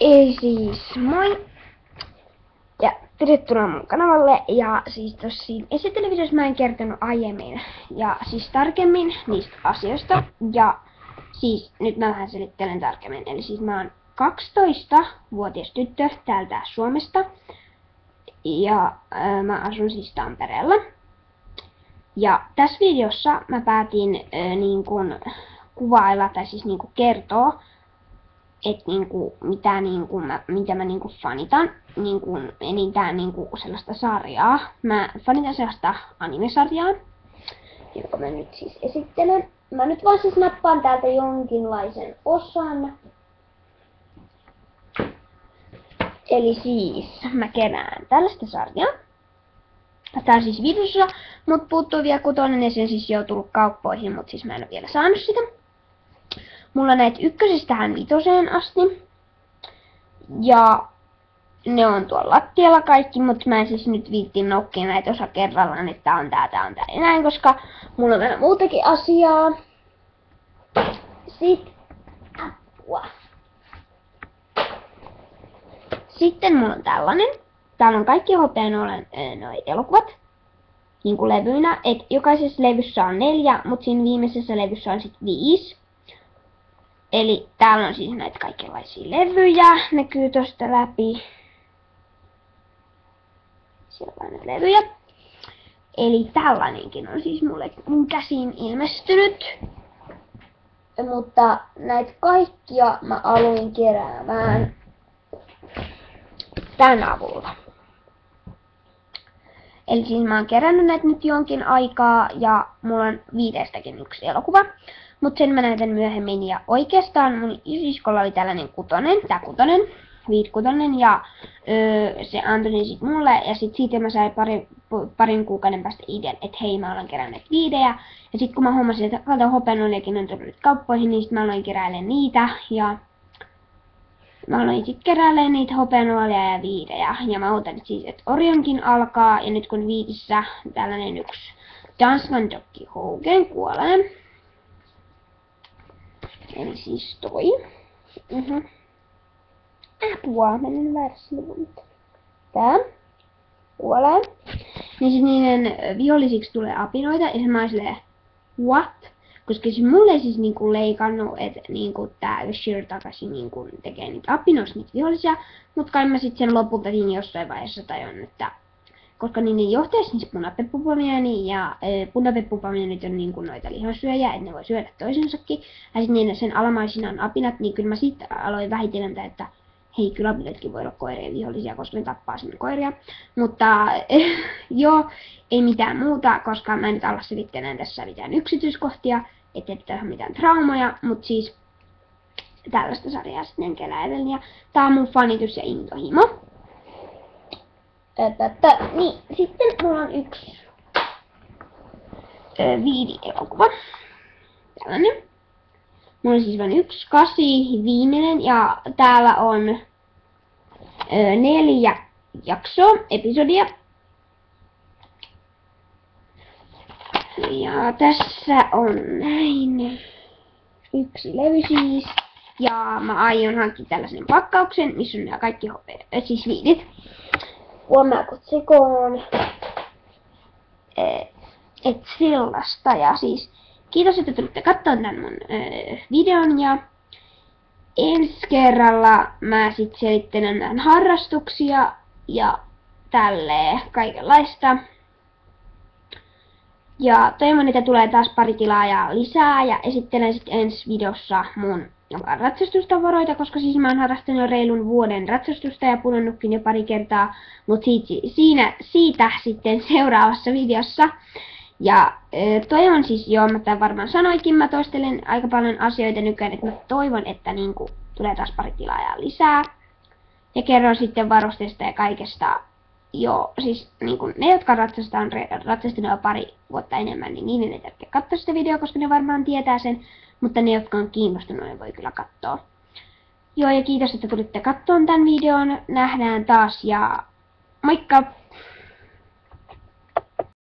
Ei siis, moi! Ja tervetuloa mun kanavalle. Ja siis tossa esittelyvideossa mä en kertonut aiemmin ja siis tarkemmin niistä asioista. Ja siis nyt mä vähän selittelen tarkemmin. Eli siis mä oon 12-vuotias tyttö täältä Suomesta. Ja mä asun siis Tampereella. Ja tässä videossa mä päätin niin kun kuvailla tai siis niin kun kertoa, että mitä mä fanitan enintään sellaista sarjaa. Mä fanitan sellaista anime-sarjaa, jonka mä nyt siis esittelen. Mä nyt vaan siis nappaan täältä jonkinlaisen osan. Eli siis mä kerään tällaista sarjaa. Tää on siis videossa, mut puuttuu vielä 6 ja sen siis jo tullut kauppoihin, mut siis mä en oo vielä saanut sitä. Mulla on näitä 1-5 asti. Ja ne on tuolla lattialla kaikki, mutta mä en siis nyt viittiin noukkia näitä osa kerrallaan, että tää on tää ja näin, koska mulla on vähän muutakin asiaa. Sitten mulla on tällainen. Täällä on kaikki hopeanolen noi elokuvat. Niinku levyinä, et jokaisessa levyssä on 4, mutta siinä viimeisessä levyssä on sit 5. Eli täällä on siis näitä kaikenlaisia levyjä, näkyy tosta läpi. Siellä on näitä levyjä. Eli tällainenkin on siis mun käsiin ilmestynyt. Mutta näitä kaikkia mä aloin keräämään tän avulla. Eli siis mä oon kerännyt näitä nyt jonkin aikaa ja mulla on 5stäkin 1 elokuva. Mut sen mä näytän myöhemmin ja oikeastaan mun siskolla oli tällainen 5-6 ja se antoi ne sit mulle ja sit siitä mä sain parin kuukauden päästä idean, että hei mä olen kerännyt viidejä. Ja sit kun mä huomasin, että paljon hopeanolejakin on tullut kauppoihin, niin sit mä aloin keräilemään niitä ja mä aloin sit keräilemään niitä hopeanoleja ja viidejä. Ja mä ootan siis, että Orionkin alkaa ja nyt kun 5 tällainen 1 Dansman Dokki Hogen kuolee. Eli siis toi. Apua, menen väärässä sivuun. Tää. Kuolee. Niin sit niiden vihollisiksi tulee apinoita ja mä oon silleen, what? Koska se mulle ei siis leikannut, että tää Ushir takaisin tekee niitä apinoista, niitä vihollisia. Mut kai mä sit sen lopulta jossain vaiheessa tajun, että koska niiden johtaisi siis punapeppupamiani ja punapeppupamianit on noita lihansyöjiä, että ne voi syödä toisensakin. Ja sitten niiden sen alamaisina on apinat, niin kyllä mä sitten aloin vähitellen, että hei, kyllä apinatkin voi olla koirien vihollisia, koska ne tappaa sinne koiria. Mutta joo, ei mitään muuta, koska mä en nyt ala selittämään tässä mitään yksityiskohtia, ettei pitää ole mitään traumoja, mutta siis tällaista sarjaa sitten keräilen. Ja tää on mun fanitus ja intohimo. Niin, sitten mulla on 1 viidi-elokuva. Tällainen. Mulla on siis vain 1, 8, viimeinen ja täällä on 4 jaksoa, episodia. Ja tässä on näin 1 levy siis. Ja mä aion hankkia tällaisen pakkauksen, missä on nämä kaikki siis viidit. Huomaako sekoon? Et sellaista. Ja siis kiitos, että tulitte katsomaan tän mun videon. Ja ensi kerralla mä sit selittelen näin harrastuksia ja tälleen kaikenlaista. Ja toivon, että tulee taas pari tilaajaa lisää ja esittelen sitten ensi videossa mun ratsastustavaroita, koska siis mä oon harrastanut jo reilun vuoden ratsastusta ja pudonnutkin jo pari kertaa, mutta siitä sitten seuraavassa videossa. Ja toivon siis, mä tämän varmaan sanoikin, mä toistelen aika paljon asioita nykyään, että mä toivon, että tulee taas pari tilaajaa lisää. Ja kerron sitten varusteista ja kaikesta. Joo, siis ne, jotka on ratsastanut jo pari vuotta enemmän, niin niiden ei tarvitse katsoa sitä videoa, koska ne varmaan tietää sen. Mutta ne, jotka on kiinnostunut, ne voi kyllä katsoa. Joo, ja kiitos, että tulitte katsomaan tämän videon. Nähdään taas ja moikka!